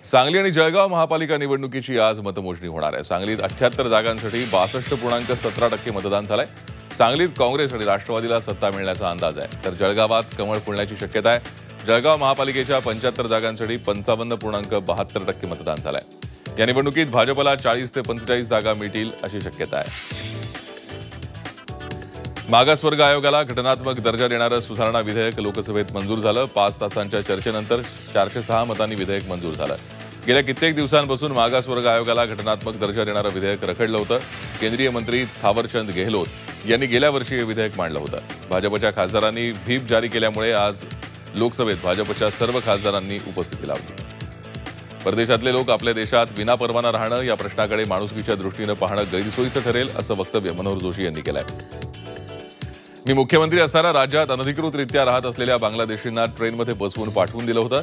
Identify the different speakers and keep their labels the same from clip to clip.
Speaker 1: सांगली आणि जळगाव महापालिका निवडणुकीची आज मतमोजणी होणार आहे। सांगलीत 78 जागांसाठी 62.17% मतदान झालंय। सांगलीत काँग्रेस आणि राष्ट्रवादीला सत्ता मिळण्याचा अंदाज आहे, तर जळगावात कमळ फुलण्याची शक्यता आहे। जळगाव महापालिकेच्या 75 जागांसाठी 55.72% मतदान झालंय। या निवडणुकीत भाजपला 40 ते 45 जागा मिळतील अशी शक्यता आहे। मागासवर्ग आयोगाला घटनात्मक दर्जा देणारं सुधारणा विधेयक लोकसभेत मंजूर झालं। 5 तासांच्या चर्चेनंतर 406 मतांनी विधेयक मंजूर झालं। गेल्या कित्येक दिवसांपासून मागासवर्ग आयोगाला घटनात्मक दर्जा देणारं विधेयक रखडलं होतं। केंद्रीय मंत्री थावरचंद गेहलोत यांनी गेल्या वर्षी हे विधेयक मांडलं होतं। भाजपच्या खासदारांनी व्हीप जारी केल्यामुळे आज लोकसभेत भाजपच्या सर्व खासदारांनी उपस्थिती लावली। परदेशातले लोक आपल्या देशात विनापरवाना राहणं या प्रश्नाकडे माणुसकीच्या दृष्टीनं पाहणं गैरसोयीचं ठरेल असं वक्तव्य मनोहर जोशी यांनी केलंय। मी मुख्यमंत्री असताना राज्यात अनधिकृतरित्या राहत असलेल्या बांगलादेशींना ट्रेनमध्ये बसवून पाठवून दिलं होतं,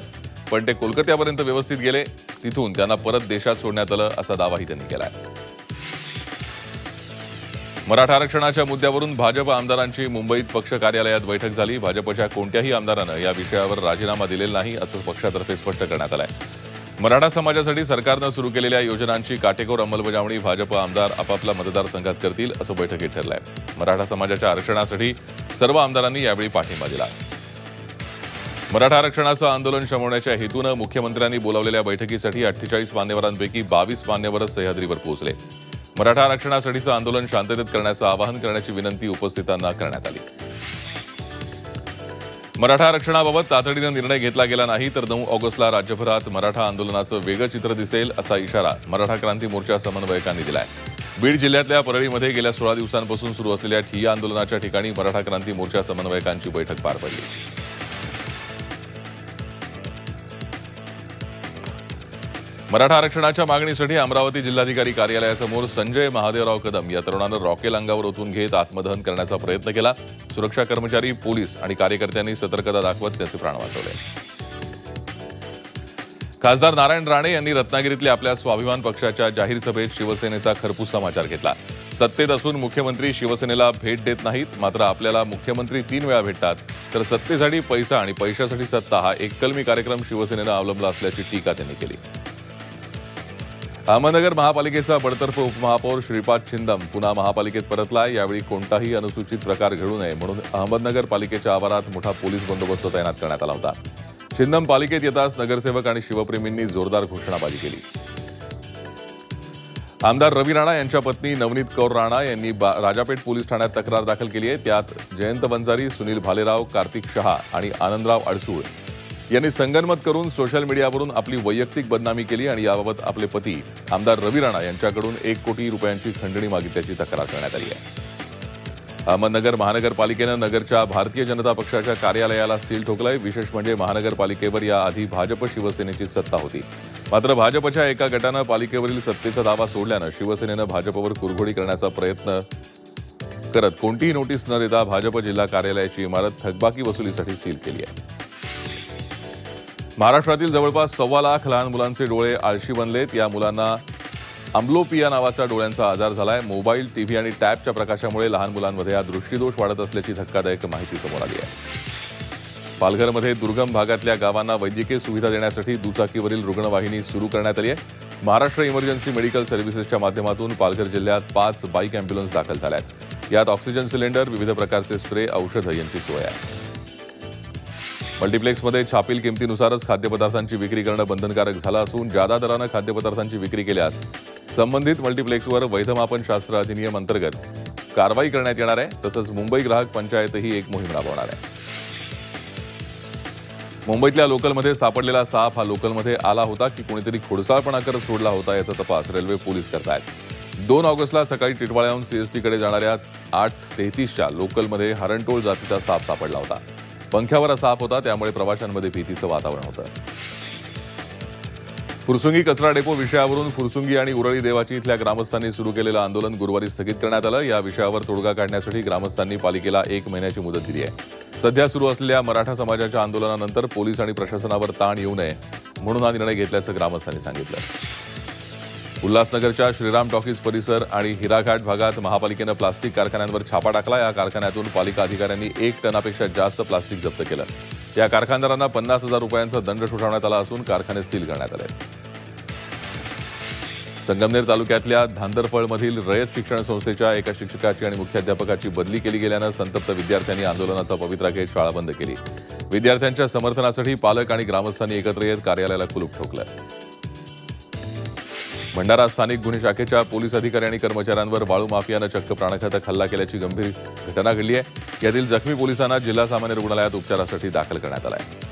Speaker 1: पण ते कोलकात्यापर्यंत व्यवस्थित गेले, तिथून त्यांना परत देशात सोडण्यात आलं असा दावाही त्यांनी केलाय। मराठा आरक्षणाच्या मुद्द्यावरून भाजप आमदारांची मुंबईत पक्ष कार्यालयात बैठक झाली। भाजपच्या कोणत्याही आमदारानं या विषयावर राजीनामा दिलेला नाही असं पक्षातर्फे स्पष्ट करण्यात आलंय। मराठा समाजासाठी सरकारनं सुरू केलेल्या योजनांची काटेकोर अंमलबजावणी भाजप आमदार आपापल्या मतदारसंघात करतील असं बैठकीत ठरलंय। मराठा समाजाच्या आरक्षणासाठी सर्व आमदारांनी यावेळी पाठिंबा दिला। मराठा आरक्षणाचं आंदोलन शमवण्याच्या हेतूनं मुख्यमंत्र्यांनी बोलावलेल्या बैठकीसाठी 48 मान्यवरांपैकी 22 मान्यवरच सह्याद्रीवर पोहोचले। मराठा आरक्षणासाठीचं आंदोलन शांततेत करण्याचं आवाहन करण्याची विनंती उपस्थितांना करण्यात आली। मराठा आरक्षणाबाबत तातडीनं निर्णय घेतला गेला नाही तर 9 ऑगस्टला राज्यभरात मराठा आंदोलनाचं वेगळं चित्र दिसेल असा इशारा मराठा क्रांती मोर्चा समन्वयकांनी दिलाय। बीड जिल्ह्यातल्या परळीमध्ये गेल्या 16 दिवसांपासून सुरू असलेल्या ठिय्या आंदोलनाच्या ठिकाणी मराठा क्रांती मोर्चा समन्वयकांची बैठक पार पडली। मराठा आरक्षणाच्या मागणीसाठी अमरावती जिल्हाधिकारी कार्यालयासमोर संजय महादेवराव कदम या तरुणानं रॉकेल अंगावर ओतून घेत आत्मदहन करण्याचा प्रयत्न केला। सुरक्षा कर्मचारी, पोलीस आणि कार्यकर्त्यांनी सतर्कता दाखवत त्याचे प्राण वाचवले। खासदार नारायण राणे यांनी रत्नागिरीतल्या आपल्या स्वाभिमान पक्षाच्या जाहीर सभेत शिवसेनेचा खरपूस समाचार घेतला। सत्तेत असून मुख्यमंत्री शिवसेनेला भेट देत नाहीत, मात्र आपल्याला मुख्यमंत्री 3 वेळा भेटतात, तर सत्तेसाठी पैसा आणि पैशासाठी सत्ता हा एककलमी कार्यक्रम शिवसेनेनं अवलंबला असल्याची टीका त्यांनी केली। अहमदनगर महापालिकेचा बडतर्फ उपमहापौर श्रीपाद छिंदम पुन्हा महापालिकेत परतलाय। यावेळी कोणताही अनुसूचित प्रकार घडू नये म्हणून अहमदनगर पालिकेच्या आवारात मोठा पोलीस बंदोबस्त तैनात करण्यात आला होता। छिंदम पालिकेत येताच नगरसेवक आणि शिवप्रेमींनी जोरदार घोषणाबाजी केली। आमदार रवी राणा यांच्या पत्नी नवनीत कौर राणा यांनी राजापेठ पोलीस ठाण्यात तक्रार दाखल केली आहे। त्यात जयंत बंजारी, सुनील भालेराव, कार्तिक शहा आणि आनंदराव अडसूळ यांनी संगनमत करून सोशल मीडियावरून आपली वैयक्तिक बदनामी केली आणि याबाबत आपले पती आमदार रवी राणा यांच्याकडून 1 कोटी रुपयांची खंडणी मागितल्याची तक्रार करण्यात आली आहे। अहमदनगर महानगरपालिकेनं नगरच्या भारतीय जनता पक्षाच्या कार्यालयाला सील ठोकलंय। विशेष म्हणजे महानगरपालिकेवर याआधी भाजप शिवसेनेची सत्ता होती, मात्र भाजपच्या एका गटानं पालिकेवरील सत्तेचा दावा सोडल्यानं शिवसेनेनं भाजपवर कुरघोडी करण्याचा प्रयत्न करत कोणतीही नोटीस न देता भाजप जिल्हा कार्यालयाची इमारत थकबाकी वसुलीसाठी सील केली आहे। महाराष्ट्रातील जवळपास 1.25 लाख लहान मुलांचे डोळे आळशी बनलेत। या मुलांना अम्ब्लोपिया नावाचा डोळ्यांचा आजार झालाय। मोबाईल, टीव्ही आणि टॅबच्या प्रकाशामुळे लहान मुलांमध्ये हा दृष्टीदोष वाढत असल्याची धक्कादायक माहिती समोर आली आहे। पालघरमध्ये दुर्गम भागातल्या गावांना वैद्यकीय सुविधा देण्यासाठी दुचाकीवरील रुग्णवाहिनी सुरू करण्यात आली आहे। महाराष्ट्र इमर्जन्सी मेडिकल सर्व्हिसेसच्या माध्यमातून पालघर जिल्ह्यात 5 बाईक अँब्युलन्स दाखल झाल्या आहेत। यात ऑक्सिजन सिलेंडर, विविध प्रकारचे स्प्रे, औषधं यांची सोय आहे। मल्टीप्लेक्समध्ये छापील किमतीनुसारच खाद्यपदार्थांची विक्री करणं बंधनकारक झालं असून जादा दरानं खाद्यपदार्थांची विक्री केल्यास संबंधित मल्टीप्लेक्सवर वैधमापनशास्त्र अधिनियम अंतर्गत कारवाई करण्यात येणार आहे। तसंच मुंबई ग्राहक पंचायतही एक मोहीम राबवणार आहे। मुंबईतल्या लोकलमध्ये सापडलेला साप हा लोकलमध्ये आला होता की कोणीतरी खोडसाळपणा करत सोडला होता याचा तपास रेल्वे पोलीस करतायत। 2 ऑगस्टला सकाळी टिटवाळ्याहून सीएसटीकडे जाणाऱ्या 8:33च्या लोकलमध्ये हरणटोळ जातीचा साप सापडला होता। पंख्यावर साप होता, त्यामुळे प्रवाशांमध्ये भीतीचं वातावरण होतं। फुरसुंगी कचरा डेपो विषयावरून फुरसुंगी आणि उरळी देवाची इथल्या ग्रामस्थांनी सुरू केलेलं आंदोलन गुरुवारी स्थगित करण्यात आलं। या विषयावर तोडगा काढण्यासाठी ग्रामस्थांनी पालिकेला 1 महिन्याची मुदत दिली आहे। सध्या सुरू असलेल्या मराठा समाजाच्या आंदोलनानंतर पोलीस आणि प्रशासनावर ताण येऊ नये म्हणून हा निर्णय घेतल्याचं ग्रामस्थांनी सांगितलं। उल्हासनगरच्या श्रीराम टॉकीज परिसर आणि हिराघाट भागात महापालिकेनं प्लास्टिक कारखान्यांवर छापा टाकला। या कारखान्यातून पालिका अधिकाऱ्यांनी 1 टनापेक्षा जास्त प्लास्टिक जप्त केलं। या कारखानदारांना 50,000 रुपयांचा दंड ठोठावण्यात आला असून कारखाने सील करण्यात आले। संगमनेर तालुक्यातल्या धांदरफळमधील रयत शिक्षण संस्थेच्या एका शिक्षकाची आणि मुख्याध्यापकाची बदली केली गेल्यानं संतप्त विद्यार्थ्यांनी आंदोलनाचा पवित्रा घेत शाळा बंद केली। विद्यार्थ्यांच्या समर्थनासाठी पालक आणि ग्रामस्थांनी एकत्र येत कार्यालयाला कुलूप ठोकलं। भंडारा स्थानिक गुन्हे शाखेच्या पोलीस अधिकारी आणि कर्मचाऱ्यांवर वाळू माफियानं चक्क प्राणघातक हल्ला केल्याची गंभीर घटना घडली आहे। यातील जखमी पोलिसांना जिल्हा सामान्य रुग्णालयात उपचारासाठी दाखल करण्यात आलं आहे।